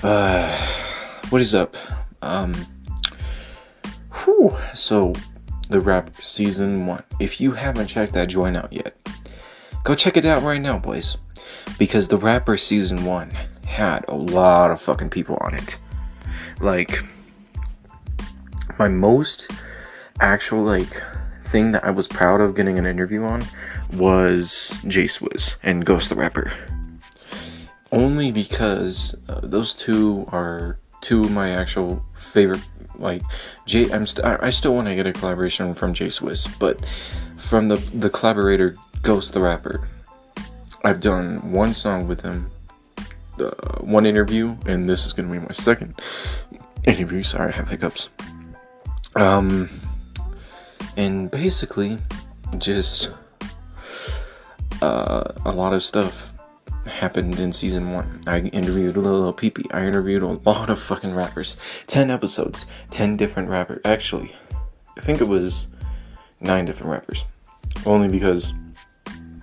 What is up? So the rap season 1. If you haven't checked that joint out yet, go check it out right now, boys. Because the Rapper season 1 had a lot of fucking people on it. Like, my most actual, thing that I was proud of getting an interview on was J-Swizz and Ghost the Rapper. Only because those two are two of my actual favorite. I still want to get a collaboration from J-Swizz, but from the collaborator Ghost the Rapper, I've done one song with him, one interview, and this is gonna be my second interview. Sorry, I have hiccups. And basically, just a lot of stuff happened in season 1. I interviewed Lil Peepee. I interviewed a lot of fucking rappers. 10 episodes, 10 different rappers. Actually, I think it was 9 different rappers. Only because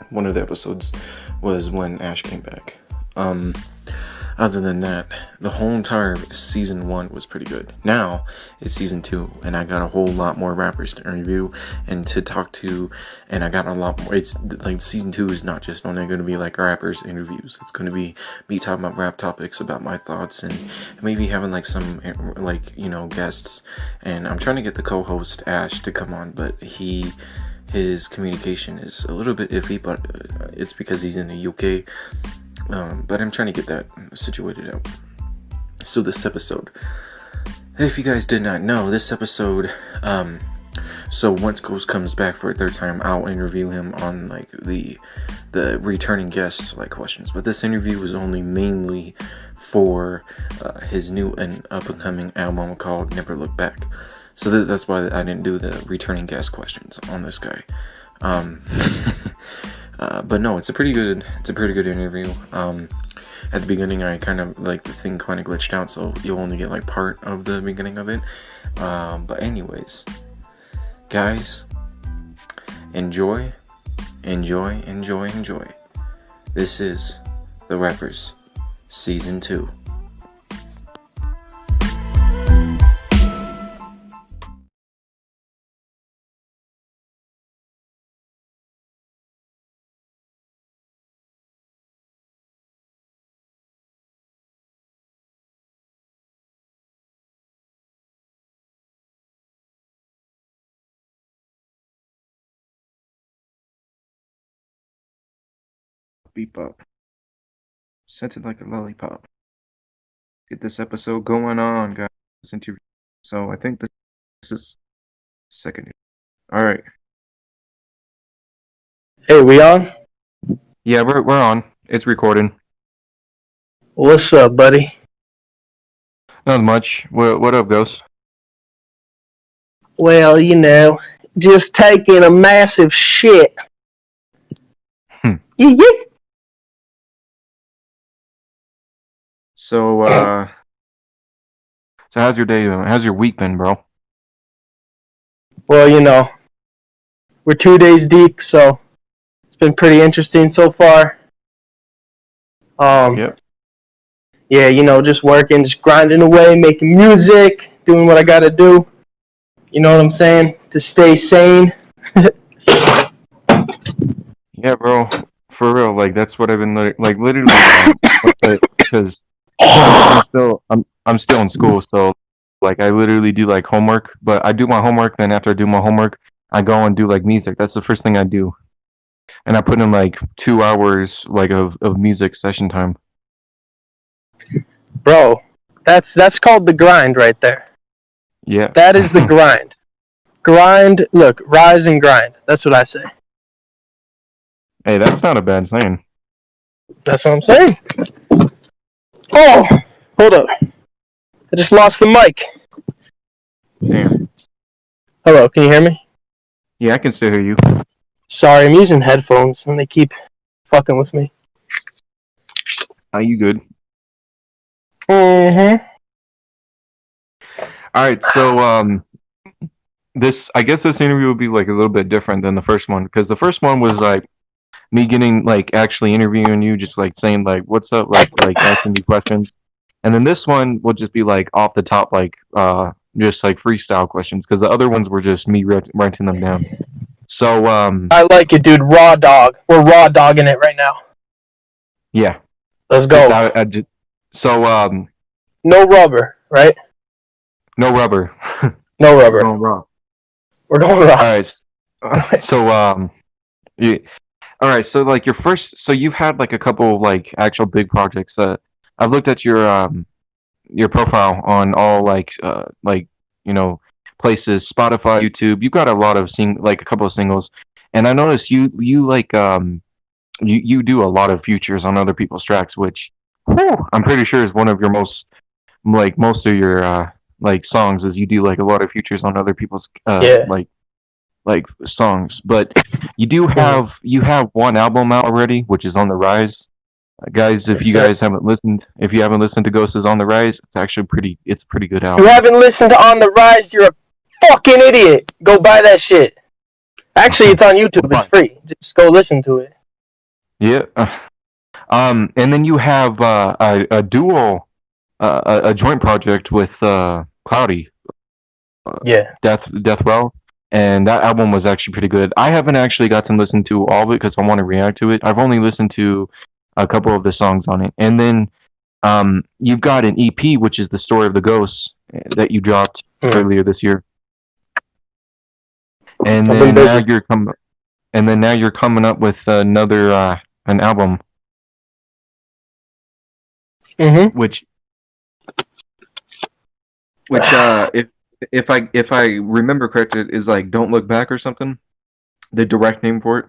one of the episodes was when Ash came back. Other than that, the whole entire season 1 was pretty good. Now, it's season 2, and I got a whole lot more rappers to interview and to talk to, and I got a lot more. It's like season 2 is not just only going to be like rappers interviews. It's going to be me talking about rap topics, about my thoughts, and maybe having some guests. And I'm trying to get the co-host Ash to come on, but his communication is a little bit iffy, but it's because he's in the UK. But I'm trying to get that situated out. So this episode, if you guys did not know, this episode, so once Ghost comes back for a third time, I'll interview him on the returning guests questions. But this interview was only mainly for his new and up and coming album called Never Look Back. So that's why I didn't do the returning guest questions on this guy. But no, it's a pretty good interview. At the beginning, I kind of the thing kind of glitched out, so you'll only get part of the beginning of it. But anyways, guys, enjoy. This is The Rappers Season 2. Beep up. Set it like a lollipop. Get this episode going on, guys. So I think this is second. All right. Hey, we on? Yeah, we're on. It's recording. What's up, buddy? Not much. What up, Ghost? Well, just taking a massive shit. Yeah. So how's your day been? How's your week been, bro? Well, we're 2 days deep, so it's been pretty interesting so far. Yep. Yeah, just working, just grinding away, making music, doing what I gotta do. You know what I'm saying? To stay sane. Yeah, bro. For real, that's what I've been literally because I'm still in school, so I literally do homework, but I do my homework, then after I do my homework, I go and do music. That's the first thing I do. And I put in 2 hours of music session time. Bro, that's called the grind right there. Yeah. That is the grind. Grind, look, rise and grind. That's what I say. Hey, that's not a bad saying. That's what I'm saying. Oh, hold up. I just lost the mic. Damn. Hello, can you hear me? Yeah, I can still hear you. Sorry, I'm using headphones and they keep fucking with me. Are you good? Mm-hmm. Alright, so I guess this interview will be a little bit different than the first one, because the first one was me getting actually interviewing you, just saying what's up, asking you questions. and then this one will just be like off the top, like just like freestyle questions, because the other ones were just me writing them down. So I like it, dude. Raw dog. We're raw dogging it right now. yeah, Let's go. No rubber, right? No rubber. No rubber. We're going raw. We're going raw. All right. So yeah. All right. So like your first, so you've had like a couple like actual big projects. I've looked at your profile on all like places, Spotify, YouTube. You've got a lot of like a couple of singles, and I noticed you like you do a lot of features on other people's tracks, which I'm pretty sure is one of your most of your like songs is you do like a lot of features on other people's like songs. But you have one album out already, which is On the Rise. Guys, if you haven't listened to Ghost is On the Rise, it's actually it's a pretty good album. You haven't listened to On the Rise, you're a fucking idiot. Go buy that shit. Actually, it's on YouTube. It's free. Just go listen to it. Yeah. And then you have a dual, a joint project with Cloudy. Death Row. And that album was actually pretty good. I haven't actually got to listen to all of it because I want to react to it. I've only listened to a couple of the songs on it. And then you've got an EP, which is The Story of the Ghosts, that you dropped earlier this year. And then now you're coming up with another an album. Mm-hmm. Which if I remember correctly, is like Don't Look Back or something. The direct name for it.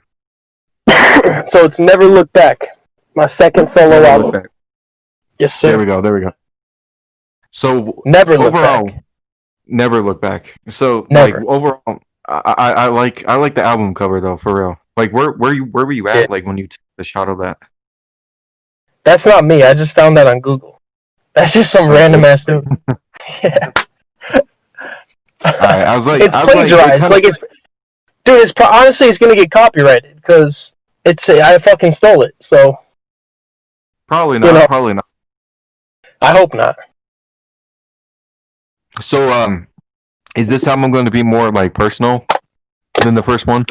So it's Never Look Back. My second solo album. Yes, sir. There we go. So Never Look Back. Never Look Back. So Never. Like overall, I like the album cover though, for real. Like where were you at like when you took the shot of that? That's not me. I just found that on Google. That's just some random ass dude. Yeah. Alright, I was like, it's plagiarized. Honestly, it's gonna get copyrighted because I fucking stole it. So probably not. Probably not. I hope not. So is this album going to be more like personal than the first one?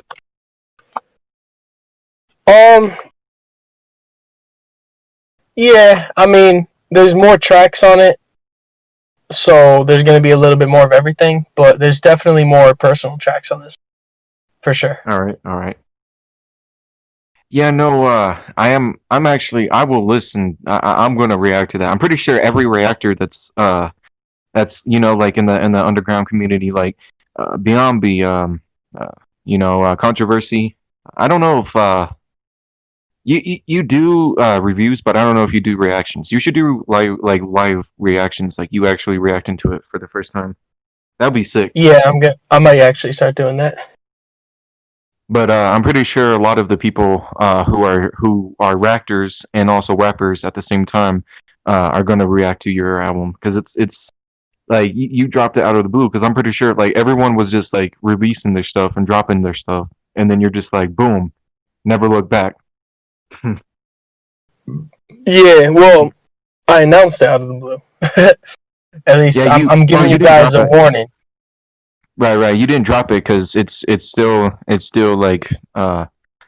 Yeah, I mean, there's more tracks on it, so there's going to be a little bit more of everything, but there's definitely more personal tracks on this, for sure. All right. Yeah, no, I will listen. I'm going to react to that. I'm pretty sure every reactor that's like in the underground community, like Beyond Controversy. I don't know if you do reviews, but I don't know if you do reactions. You should do live reactions, like you actually reacting to it for the first time. That'd be sick. Yeah, I might actually start doing that. But I'm pretty sure a lot of the people who are reactors and also rappers at the same time are gonna react to your album, because it's like you dropped it out of the blue. Because I'm pretty sure like everyone was just like releasing their stuff and dropping their stuff, and then you're just like boom, Never Look Back. Yeah, well, I announced it out of the blue. At least I'm giving you guys a warning. Right. You didn't drop it because it's still like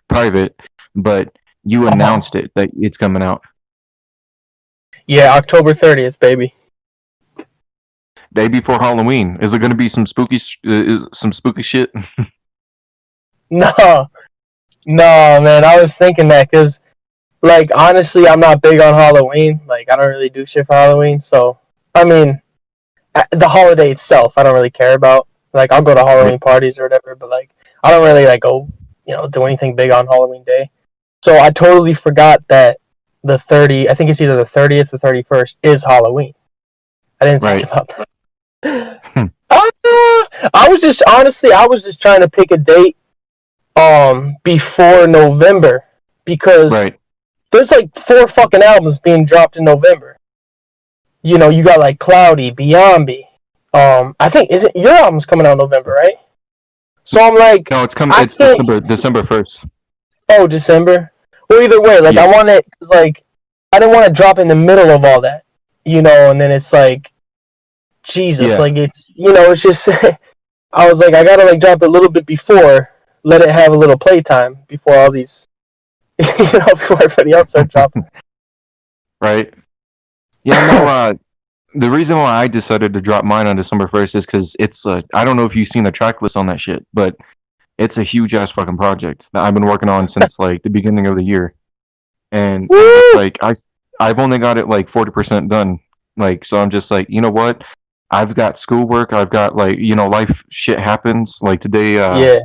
private, but you announced it that it's coming out. Yeah, October 30th, baby. Day before Halloween. Is it going to be some spooky shit? No, man. I was thinking that because, like, honestly, I'm not big on Halloween. Like, I don't really do shit for Halloween. So, I mean, the holiday itself, I don't really care about. Like, I'll go to Halloween parties or whatever, but, like, I don't really, like, go, do anything big on Halloween Day. So, I totally forgot that I think it's either the 30th or 31st is Halloween. I didn't think about that. I was just trying to pick a date before November, because there's like 4 fucking albums being dropped in November. You got like Cloudy, Beyond. I think your album's coming out in November, right? So I'm like, no, it's coming. It's December 1st. Oh, December. Well, either way, like I want it, cause like I didn't want to drop in the middle of all that. and then it's like, Jesus, Yeah. like it's, it's just, I was like, I gotta like drop it a little bit before, let it have a little playtime before all these, before everybody else starts dropping. Right. Yeah. No. The reason why I decided to drop mine on December 1st is because it's. I don't know if you've seen the track list on that shit, but it's a huge ass fucking project that I've been working on since like the beginning of the year, and I'm just Woo! like I've only got it like 40% done. Like, so I'm just like, you know what? I've got schoolwork. I've got like, life shit happens. Like today, Yeah,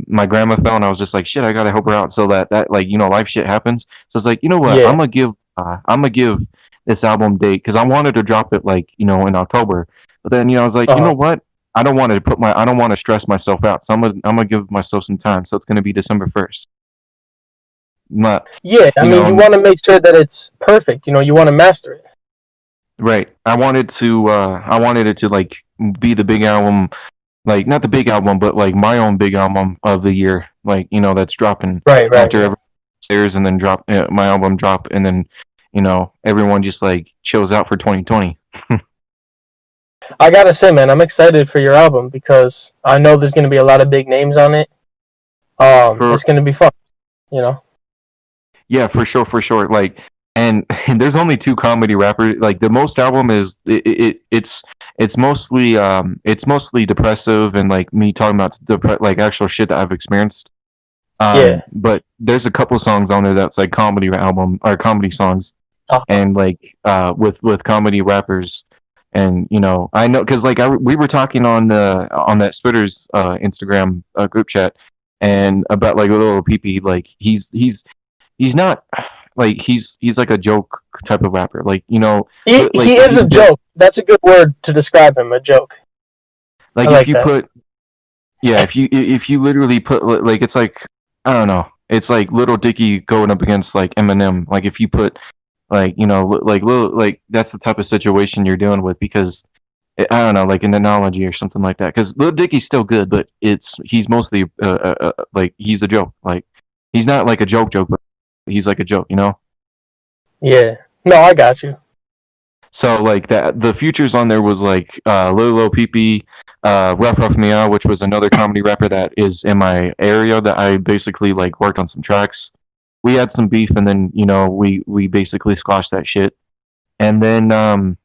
my grandma fell, and I was just like, shit, I gotta help her out. So that like, life shit happens. So it's like, you know what? yeah, I'm gonna give this album date because I wanted to drop it like, in October. But then, I was like, you know uh-huh. what? I don't want to stress myself out. So I'm gonna give myself some time. So it's gonna be December 1st. Not, Yeah, I you mean, you know, want to make sure that it's perfect, you want to master it. right. I wanted it to like be the big album, like not the big album, but like my own big album of the year. Like, that's dropping Right, right, after right. every upstairs, and then drop my album drop, and then everyone just like chills out for 2020. I gotta say, man, I'm excited for your album because I know there's gonna be a lot of big names on it. For It's gonna be fun, you know. Yeah, for sure. Like, and there's only two comedy rappers. Like the most album is it's mostly depressive and like me talking about like actual shit that I've experienced. Yeah. But there's a couple songs on there that's like comedy album or comedy songs, Uh-huh. and like with comedy rappers. And I know because like we were talking on that Spitter's Instagram group chat, and about like a little PP. Like he's not like he's like a joke type of rapper. Like He but like he is he's a good. joke. That's a good word to describe him. A joke. I Like if like you that. put yeah, if you literally put like it's like I don't know. It's like Little Dicky going up against like Eminem. Like if you put like like little like that's the type of situation you're dealing with because I don't know, like an analogy or something like that. Because Little Dicky's still good, but he's mostly like he's a joke. Like he's not like a joke, but he's like a joke. Yeah. No, I got you. So like that, the features on there was like Lil Peepee, Rough Meow, which was another comedy rapper that is in my area that I basically like worked on some tracks. We had some beef, and then we basically squashed that shit. And then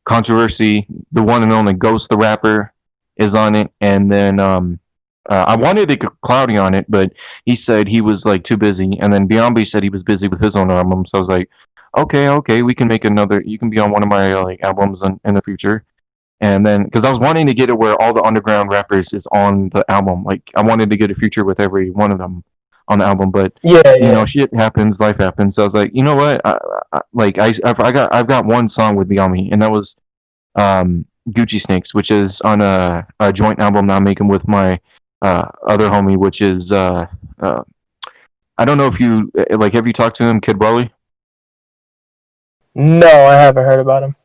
Controversy, the one and only Ghost the rapper, is on it. And then I wanted to get Cloudy on it, but he said he was like too busy. And then Biombi said he was busy with his own album. So I was like, okay, we can make another. You can be on one of my like albums in the future. And then because I was wanting to get it where all the underground rappers is on the album. Like I wanted to get a feature with every one of them on the album, but Yeah, yeah. shit happens, life happens. So I was like, you know what? I've got one song with Biombi, and that was Gucci Snakes, which is on a joint album that I'm making with my other homie, which is I don't know if you like. Have you talked to him, Kid Broly? No, I haven't heard about him.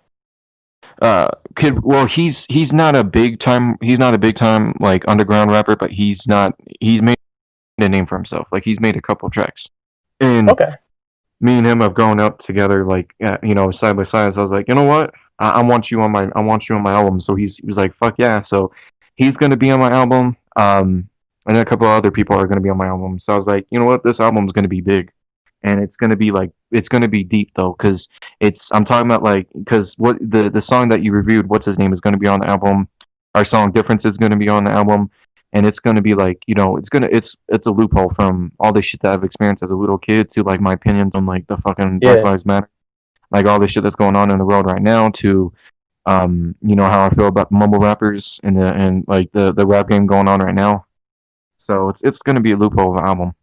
Kid. Well, he's not a big time. He's not a big time like underground rapper, but he's not. He's made a name for himself. Like he's made a couple tracks, and Okay. me and him have grown up together, like side by side. So I was like, you know what? I want you on my album. So he was like, fuck yeah. So he's gonna be on my album. And then a couple of other people are gonna be on my album. So I was like, you know what? This album's gonna be big, and it's gonna be deep though, because I'm talking about like because what the song that you reviewed, what's his name, is gonna be on the album. Our song Difference is gonna be on the album, and it's gonna be like it's a loophole from all the shit that I've experienced as a little kid to like my opinions on like the fucking Black Yeah. Lives Matter, like all the shit that's going on in the world right now, to how I feel about mumble rappers and like the rap game going on right now. So it's gonna be a loophole of an album.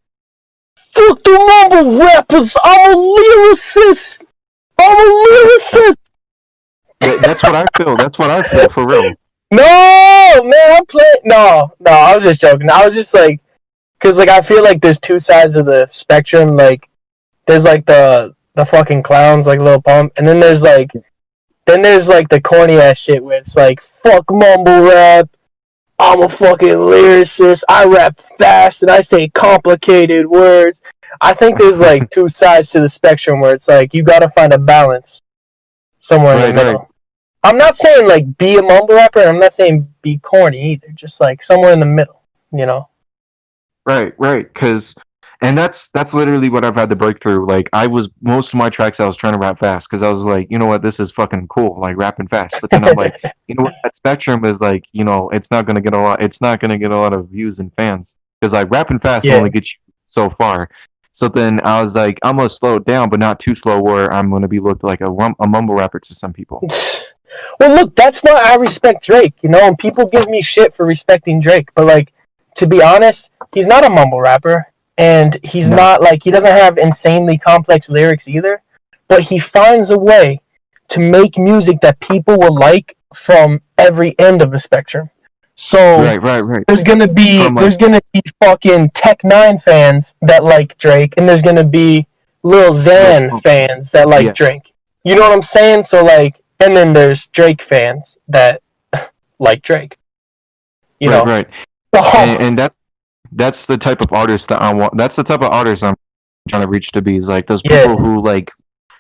Fuck the mumble rappers. I'm a lyricist. I'm a lyricist. That's what I feel. That's what I feel for real. No, man, I'm playing. No, I was just joking. I was just like, cause like I feel like there's two sides of the spectrum. Like, there's like the fucking clowns, like Lil Pump, and then there's like the corny ass shit where it's like fuck mumble rap. I'm a fucking lyricist. I rap fast and I say complicated words. I think there's like two sides to the spectrum where it's like you gotta find a balance. somewhere in the Right, middle. right. I'm not saying like be a mumble rapper, and I'm not saying be corny either. Just like somewhere in the middle, you know. Right, right, and that's literally what I've had the breakthrough. Like most of my tracks I was trying to rap fast because I was like, you know what, this is fucking cool, like rapping fast. But then I'm like, you know what, that spectrum is like, it's not gonna get a lot. It's not gonna get a lot of views and fans because like rapping fast Yeah. only gets you so far. So then I was like, I'm gonna slow it down, but not too slow where I'm gonna be looked like a mumble rapper to some people. Well, look, that's why I respect Drake, you know, and people give me shit for respecting Drake, but like, to be honest, he's not a mumble rapper, and he's No. not like he doesn't have insanely complex lyrics either, but he finds a way to make music that people will like from every end of the spectrum. So Right, right, right. there's gonna be From like, there's gonna be fucking Tech Nine fans that like Drake, and there's gonna be Lil Xan fans that like yeah. Drake. You know what I'm saying? So like, and then there's Drake fans that like Drake. You Right, know. right. Oh, And that's the type of artist that I want. That's the type of artist I'm trying to reach to be. Is like those people yeah. who like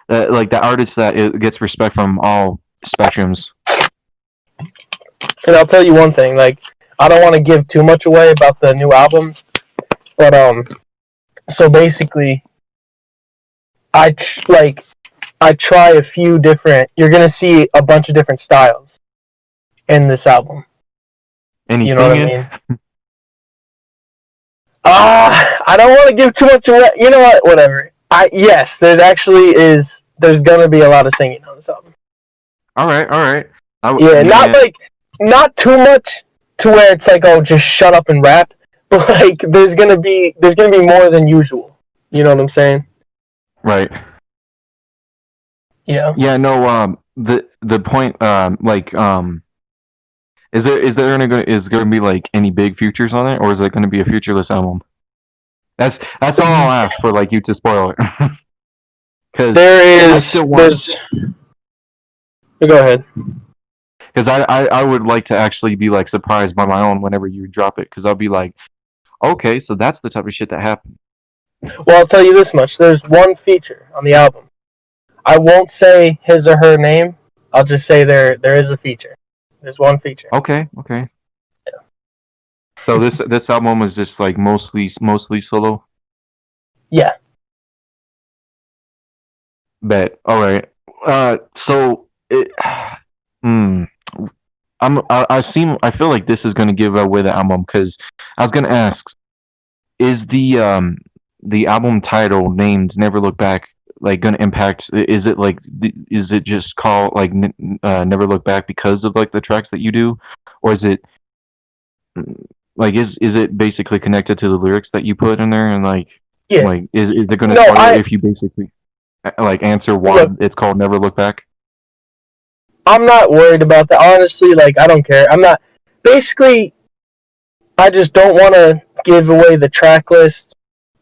the artist that gets respect from all spectrums. And I'll tell you one thing, like I don't want to give too much away about the new album, but so basically, I try a few different. You're gonna see a bunch of different styles in this album. Any You know singing? what I mean? I don't want to give too much away. You know what? Whatever. Yes, there's gonna be a lot of singing on this album. All right, all right. Yeah, not too much to where it's like, oh, just shut up and rap. But like, there's gonna be more than usual. You know what I'm saying? Right. Yeah. Yeah. No. The point. Is there gonna be like any big features on it, or is it gonna be a featureless album? That's all I'll ask for, like, you to spoil it. Because I still want. Go ahead. Because I would like to actually be like surprised by my own whenever you drop it. Because I'll be like, okay, so that's the type of shit that happened. Well, I'll tell you this much: there's one feature on the album. I won't say his or her name. I'll just say there is a feature. There's one feature. Okay, okay. Yeah. So this album is just like mostly solo. Yeah. Bet. All right. So it. I feel like this is gonna give away the album because I was gonna ask, is the album title named "Never Look Back" like gonna impact? Is it just called like "Never Look Back" because of like the tracks that you do, or is it like is it basically connected to the lyrics that you put in there and like is it gonna spoil if you basically like answer why it's called "Never Look Back"? I'm not worried about that. Honestly, like, I don't care. I'm not. Basically, I just don't want to give away the track list,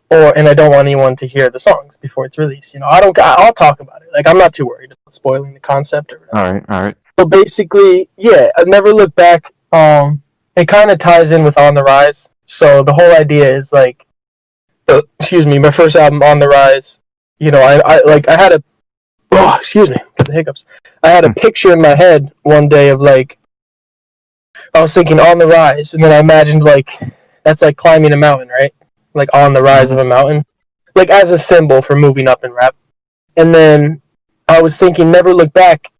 and I don't want anyone to hear the songs before it's released. You know, I'll talk about it. Like, I'm not too worried about spoiling the concept or whatever. All right. So basically, yeah, I Never Look Back. It kind of ties in with On the Rise. So the whole idea is like, excuse me, my first album, On the Rise. You know, I had a. Oh, excuse me, got the hiccups. I had a picture in my head one day of like, I was thinking on the rise, and then I imagined like, that's like climbing a mountain, right? Like on the rise of a mountain, like as a symbol for moving up in rap. And then I was thinking Never Look Back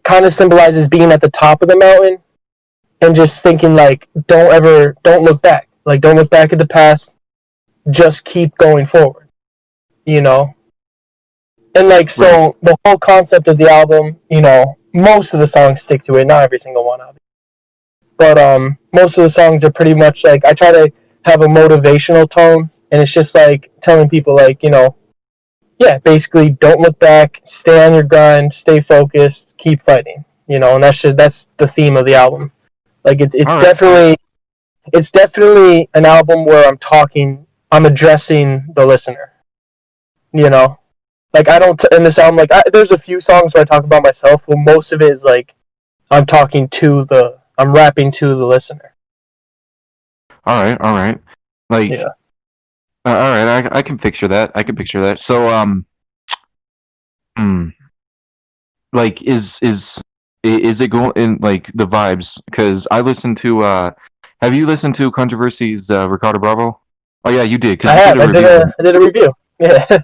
kind of symbolizes being at the top of the mountain, and just thinking like, don't look back. Like, don't look back at the past. Just keep going forward. You know? And like, so the whole concept of the album, you know, most of the songs stick to it, not every single one, obviously. But most of the songs are pretty much like, I try to have a motivational tone, and it's just like telling people like, you know, yeah, basically don't look back, stay on your grind, stay focused, keep fighting, you know, and that's the theme of the album. Like it's definitely an album where I'm addressing the listener, you know. Like, I don't, in this album, like, there's a few songs where I talk about myself, but most of it is, like, I'm rapping to the listener. All right. Like, yeah. All right, I can picture that. So, like is it going in like the vibes? Because I listened to have you listened to Controversy's Ricardo Bravo? Oh yeah, you did, because I you did have. a review. I did a review. Yeah.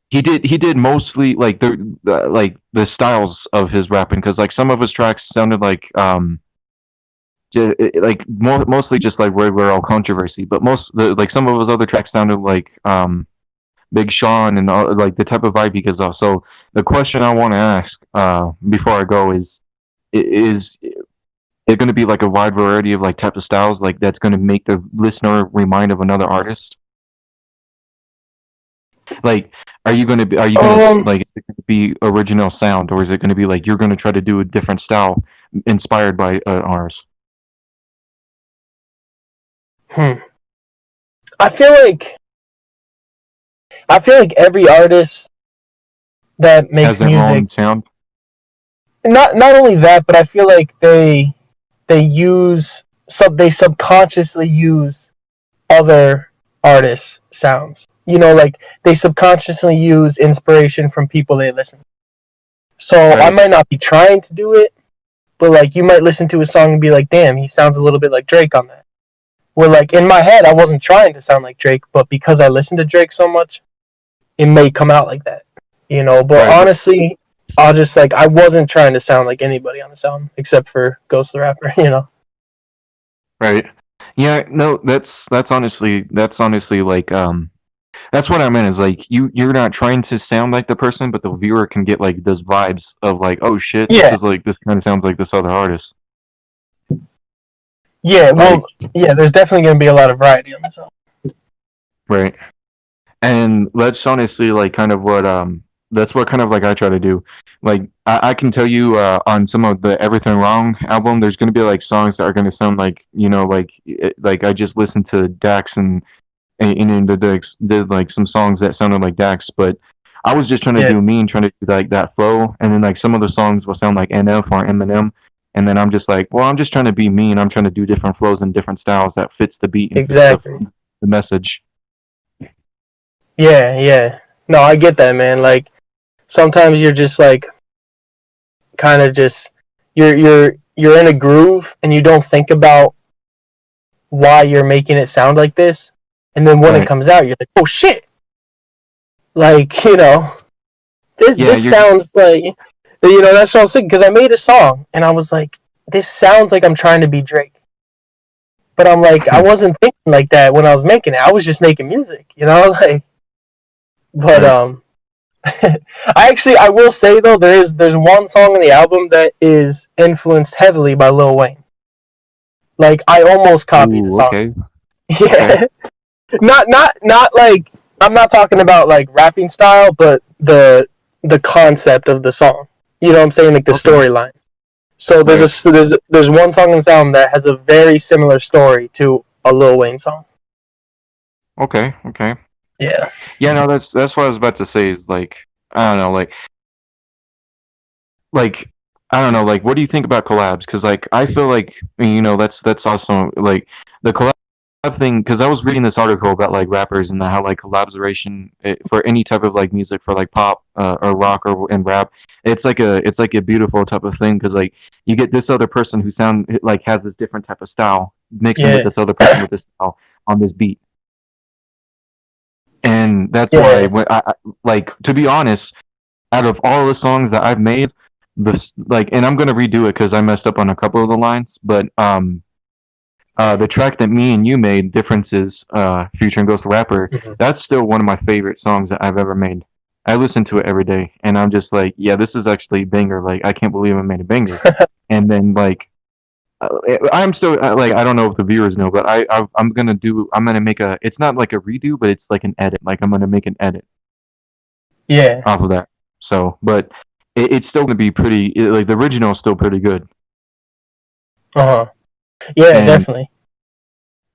He did mostly like the styles of his rapping, because like some of his tracks sounded like like mostly just like where we're all controversy, but like some of his other tracks sounded like Big Sean and all, like the type of vibe he gives off. So the question I want to ask before I go is it going to be like a wide variety of like type of styles like that's going to make the listener remind of another artist? Like, are you going to Um. like is it going to be original sound, or is it going to be like you're going to try to do a different style inspired by ours? Hmm. I feel like every artist that Has makes their music, own sound? not only that, but I feel like they subconsciously use other artists' sounds. You know, like they subconsciously use inspiration from people they listen to. So I Right. might not be trying to do it, but like you might listen to a song and be like, "Damn, he sounds a little bit like Drake on that." Where like in my head, I wasn't trying to sound like Drake, but because I listen to Drake so much, it may come out like that. You know, but Right. honestly, I'll just like I wasn't trying to sound like anybody on this album except for Ghost the Rapper. You know. Right. Yeah, no, that's honestly like that's what I meant is like you're not trying to sound like the person, but the viewer can get like those vibes of like, oh shit, Yeah. this kind of sounds like this other artist. Yeah. Like, Well. Yeah. There's definitely going to be a lot of variety on this album. right. And that's honestly like kind of what that's what kind of like I try to do. Like I can tell you on some of the Everything Wrong album, there's gonna be like songs that are gonna sound like like like I just listened to Dax and did like some songs that sounded like Dax, but I was just trying to Yeah. do me and trying to do like that flow, and then like some of the songs will sound like NF or Eminem, and then I'm just like, well, I'm just trying to be me, and I'm trying to do different flows and different styles that fits the beat and fits Exactly. the message. Yeah. Yeah. No, I get that, man. Like sometimes you're just like kind of just you're in a groove and you don't think about why you're making it sound like this, and then when it Right. comes out, you're like, oh shit! Like this Yeah, this you're just sounds like that's what I was thinking because I made a song and I was like, this sounds like I'm trying to be Drake, but I'm like I wasn't thinking like that when I was making it. I was just making music, like. But right. I will say though there's one song on the album that is influenced heavily by Lil Wayne. Like I almost copied the Ooh, song. okay, okay. Yeah. Not like I'm not talking about like rapping style, but the concept of the song. You know what I'm saying? Like the Okay. storyline. So Right. there's one song in this album that has a very similar story to a Lil Wayne song. Okay. Okay. Yeah. Yeah, no, that's what I was about to say is like I don't know, like I don't know, like what do you think about collabs? Because like I feel like that's also like the collab thing. Because I was reading this article about like rappers and how like collaboration for any type of like music for like pop or rock or and rap, it's like a beautiful type of thing because like you get this other person who sound like has this different type of style mixing with Yeah. this other person with this style on this beat, and that's why Yeah. when like to be honest, out of all the songs that I've made, this like, and I'm gonna redo it because I messed up on a couple of the lines, but the track that me and you made, Differences, featuring Ghost the Rapper, Mm-hmm. that's still one of my favorite songs that I've ever made. I listen to it every day, and I'm just like, yeah, this is actually a banger. Like, I can't believe I made a banger. And then like, I'm still like, I don't know if the viewers know, but I'm gonna make a. It's not like a redo, but it's like an edit. Like, I'm gonna make an edit Yeah. off of that. So, but it's still gonna be pretty. Like, the original is still pretty good. Uh huh. Yeah, And definitely.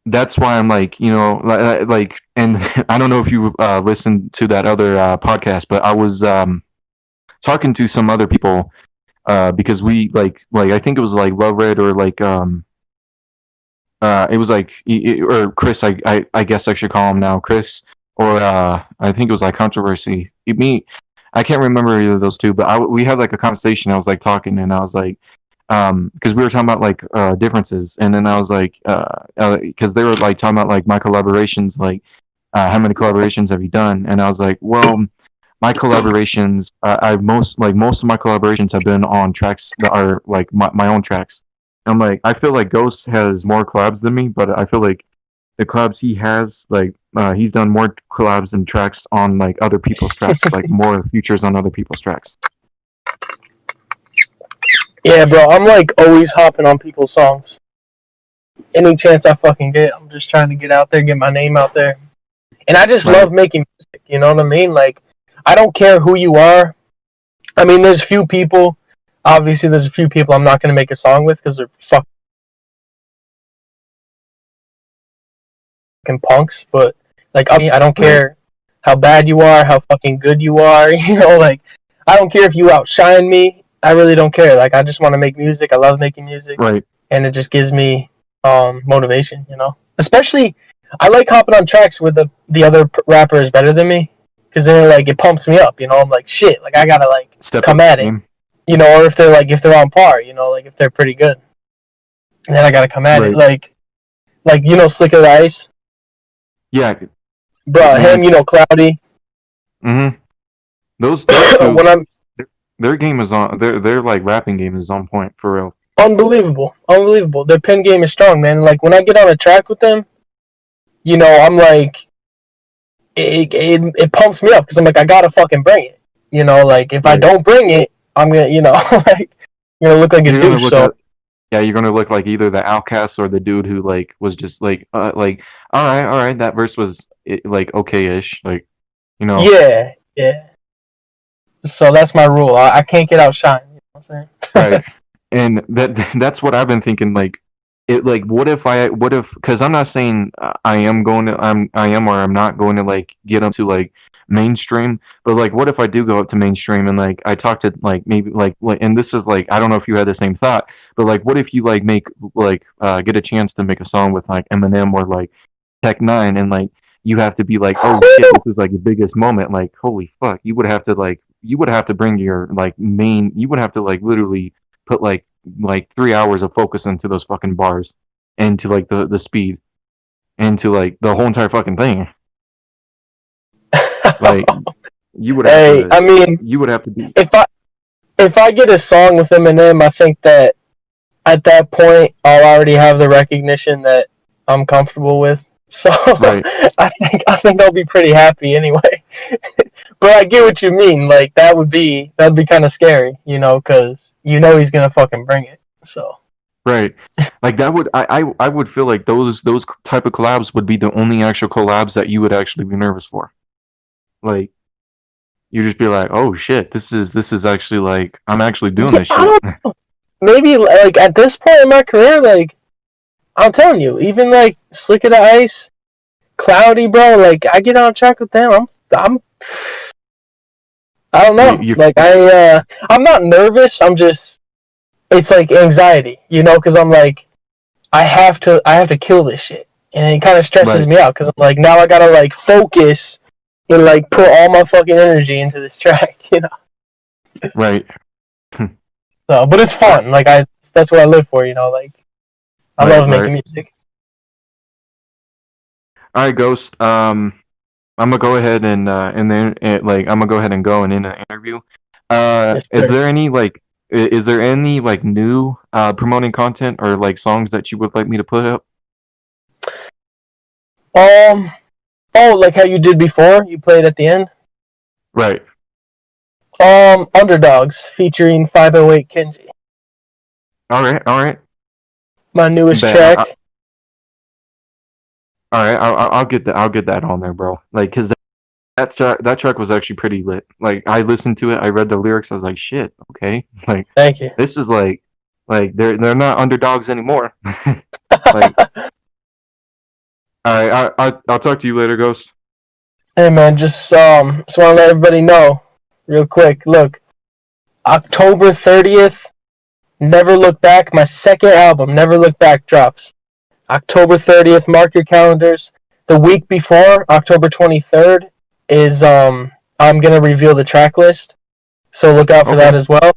that's why I'm like, like, and I don't know if you listened to that other podcast, but I was talking to some other people because we like I think it was like Love Red or like it was like or Chris, I guess I should call him now Chris, or I think it was like Controversy. Me I can't remember either of those two, but we had like a conversation. I was like talking, and I was like, because we were talking about like differences, and then I was like, because they were like talking about like my collaborations, like how many collaborations have you done? And I was like, well, my collaborations, most of my collaborations have been on tracks that are like my own tracks. I'm like, I feel like Ghost has more collabs than me, but I feel like the collabs he has, like, he's done more collabs and tracks on like other people's tracks, like more features on other people's tracks. Yeah, bro, I'm like always hopping on people's songs. Any chance I fucking get, I'm just trying to get out there, get my name out there. And I just love making music, you know what I mean? Like, I don't care who you are. I mean, there's obviously there's a few people I'm not going to make a song with because they're fucking punks, but like, I don't care how bad you are, how fucking good you are, you know, like, I don't care if you outshine me. I really don't care. Like, I just want to make music. I love making music. Right. And it just gives me motivation, you know? Especially, I like hopping on tracks where the other rapper is better than me, because then like it pumps me up, you know? I'm like, shit, like I gotta like come at it, you know? Or if they're on par, you know, like if they're pretty good, and then I gotta come at it, like you know, Slick of the Ice. Yeah. Bro, him, you know, Cloudy. Mm-hmm. Those two, when I'm their game is on. Their like rapping game is on point for real. Unbelievable. Their pen game is strong, man. Like when I get on a track with them, you know, I'm like, it pumps me up because I'm like, I gotta fucking bring it. You know, like if I don't bring it, I'm gonna, you know, like you're gonna look like a douche. So yeah, you're gonna look like either the outcast or the dude who like was just like all right, that verse was like okay-ish, like, you know. Yeah. So that's my rule. I can't get outshined. You know what I'm saying? Right. And that's what I've been thinking. Like, what if, because I'm not saying I am or I'm not going to like get up to like mainstream, but like, what if I do go up to mainstream and like I talk to like maybe like, and this is like, I don't know if you had the same thought, but like, what if you like make like get a chance to make a song with like Eminem or like Tech Nine, and like you have to be like, oh shit, this is like the biggest moment, like holy fuck, you would have to bring your like main, you would have to like literally put like 3 hours of focus into those fucking bars, and to like the speed, and to like the whole entire fucking thing. Like you would have to, I mean, you would have to be, if I get a song with Eminem, I think that at that point I'll already have the recognition that I'm comfortable with. So right. I think I'll be pretty happy anyway. But I get what you mean. Like that'd be kind of scary, you know, because you know he's gonna fucking bring it. So right, like that would I would feel like those type of collabs would be the only actual collabs that you would actually be nervous for. Like you just be like, oh shit, this is actually like I'm actually doing this shit. I don't know. Maybe like at this point in my career, like I'm telling you, even like Slick of the Ice, Cloudy, bro, like I get on track with them, I don't know. Like I'm not nervous. It's like anxiety, you know, because I'm like, I have to kill this shit, and it kind of stresses me out because I'm like, now I gotta like focus and like put all my fucking energy into this track, you know. Right. So, but it's fun. Like that's what I live for, you know. Like I love making music. All right, Ghost. I'm gonna go ahead and then like I'm gonna go ahead and go and in an interview. Yes, is there any like new promoting content or like songs that you would like me to put up? Oh, like how you did before? You played at the end? Right. Underdogs featuring 508 Kenji. All right. My newest track. All right, I'll get that on there, bro. Like, cause that track was actually pretty lit. Like, I listened to it, I read the lyrics, I was like, shit, okay. Like, thank you. This is like they're not underdogs anymore. Like, all right, I'll talk to you later, Ghost. Hey man, just want to let everybody know, real quick. Look, October 30th, Never Look Back. My second album, Never Look Back, drops. October 30th, mark your calendars. The week before, October 23rd, is I'm I'm gonna reveal the track list, so look out for that as well.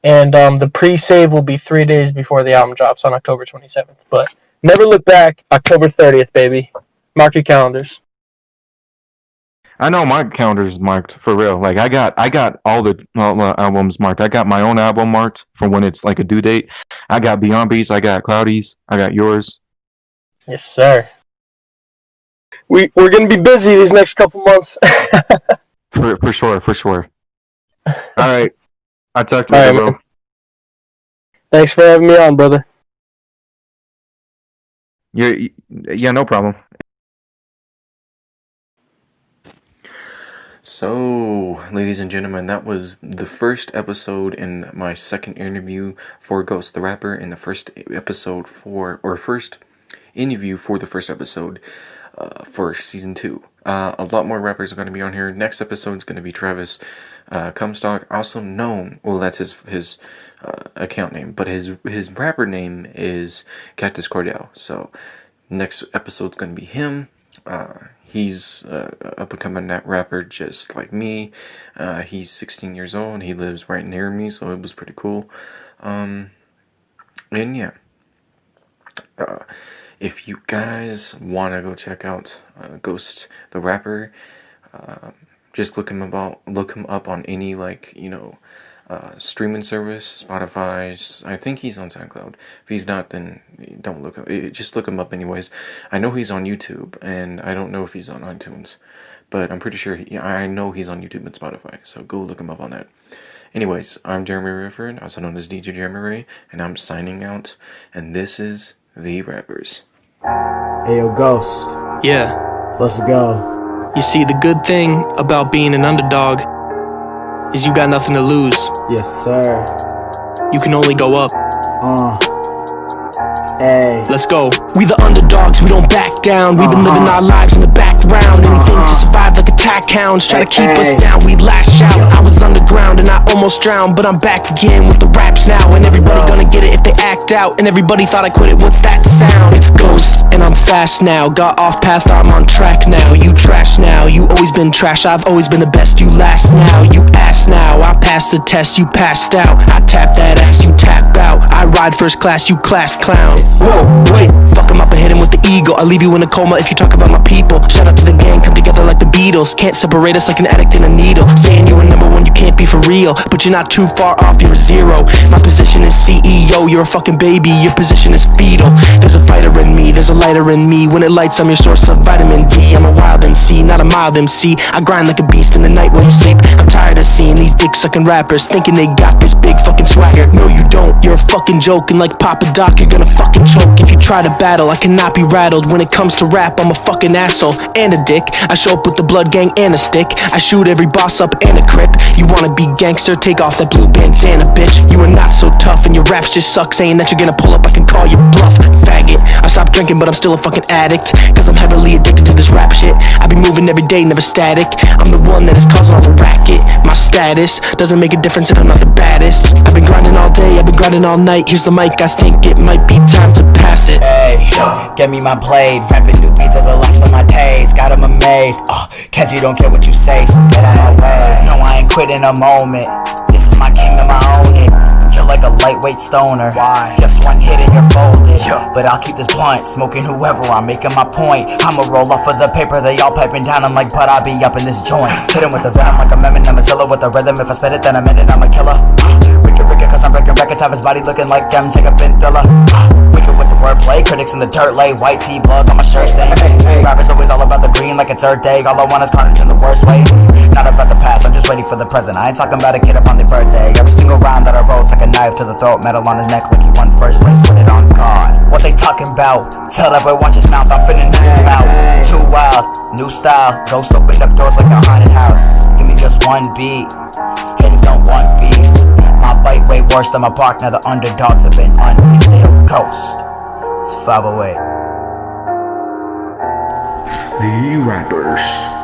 And the pre-save will be 3 days before the album drops on October 27th. But never look back, October 30th, baby. Mark your calendars. I know my calendar's marked for real. Like I got all the albums marked. I got my own album marked for when it's like a due date. I got Beyond Beats. I got Cloudy's. I got yours. Yes, sir. We're gonna be busy these next couple months. for sure. All right. I'll talk to you later, bro. Thanks for having me on, brother. Yeah, no problem. So, ladies and gentlemen, that was the first episode in my second interview for Ghost the Rapper, and the first interview for the first episode for season 2. A lot more rappers are going to be on here. Next episode is going to be Travis Comstock, also known, well, that's his account name, but his rapper name is Cactus Cordell. So next episode's going to be him. He's a becoming rapper just like me. He's 16 years old. He lives right near me, so it was pretty cool. And yeah. If you guys want to go check out Ghost the Rapper, just look him up on any, like, streaming service, Spotify. I think he's on SoundCloud. If he's not, then don't look up. Just look him up anyways. I know he's on YouTube, and I don't know if he's on iTunes, but I'm pretty sure I know he's on YouTube and Spotify. So go look him up on that. Anyways, I'm JeremyrayRetherford, also known as DJ Jeremyray, and I'm signing out. And this is TheRappers. Hey yo, Ghost. Yeah. Let's go. You see, the good thing about being an underdog is you got nothing to lose. Yes, sir. You can only go up. Hey. Let's go. We the underdogs, we don't back down. We've been living our lives in the background. Anything to survive like attack hounds. Try to keep us down, we lash out. I was underground and I almost drowned, but I'm back again with the raps now. And everybody gonna get it if they act out. And everybody thought I quit it, what's that sound? It's Ghost, and I'm fast now. Got off path, I'm on track now. You trash now, you always been trash. I've always been the best, you last now. You ass now, I passed the test, you passed out. I tap that ass, you tap out. I ride first class, you class clown. Whoa, wait, fuck him up and hit him with the ego. I leave you in a coma if you talk about my people. Shout out to the gang, come together like the Beatles. Can't separate us like an addict and a needle. Saying you were number one, you can't be for real, but you're not too far off, you're a zero. My position is CEO, you're a fucking baby, your position is fetal. There's a fighter in me, there's a lighter in me. When it lights, I'm your source of vitamin D. I'm a wild MC, not a mild MC. I grind like a beast in the night while you sleep. I'm tired of seeing these dick-sucking rappers thinking they got this big fucking swagger. No, you don't, you're a fucking joke, and like Papa Doc, you're gonna fucking choke if you try to battle. I cannot be rattled. When it comes to rap, I'm a fucking asshole and a dick. I show up with the blood gang and a stick. I shoot every boss up and a crip. You wanna be gangster? Take off that blue bandana, bitch. You are not so tough and your raps just suck. Saying that you're gonna pull up, I can call you bluff, faggot. I stopped drinking, but I'm still a fucking addict, cause I'm heavily addicted to this rap shit. I be moving every day, never static. I'm the one that is causing all the racket. My status doesn't make a difference if I'm not the baddest. I've been grinding all day, I've been grinding all night. Here's the mic, I think it might be time to pass it. Hey, get me my blade. Rapping new beat to the last of my days. Got him amazed. Kenji don't care what you say, so get out my way. No, I ain't quit in a moment. This is my kingdom, I own it. You're like a lightweight stoner. Why? Just one hit and you're folded. But I'll keep this blunt, smoking whoever, I'm making my point. I'ma roll off of the paper, they all piping down. I'm like, but I be up in this joint. Hit him with the venom like a memon. I'm a zilla with the rhythm. If I spit it, then I'm in it, I'm a killer. Wicked, cause I'm breaking records. Have his body looking like them, Jacob and Dilla. Wicked with the wordplay, critics in the dirt lay. White tea blood on my shirt stain. Rappers always all about the green like it's Earth Day. All I want is carnage in the worst way. Not about the past, I'm just waiting for the present. I ain't talking about a kid up on their birthday. Every single round that I roll's like a knife to the throat. Metal on his neck like he won first place. Put it on God. What they talking about? Tell that boy watch his mouth, I'm finna knock him out. Too wild, new style. Ghost opened up doors like a haunted house. Give me just one beat. Haters don't want beef. My bite way worse than my bark. Now the underdogs have been unleashed. They a ghost. It's 508. TheRappers.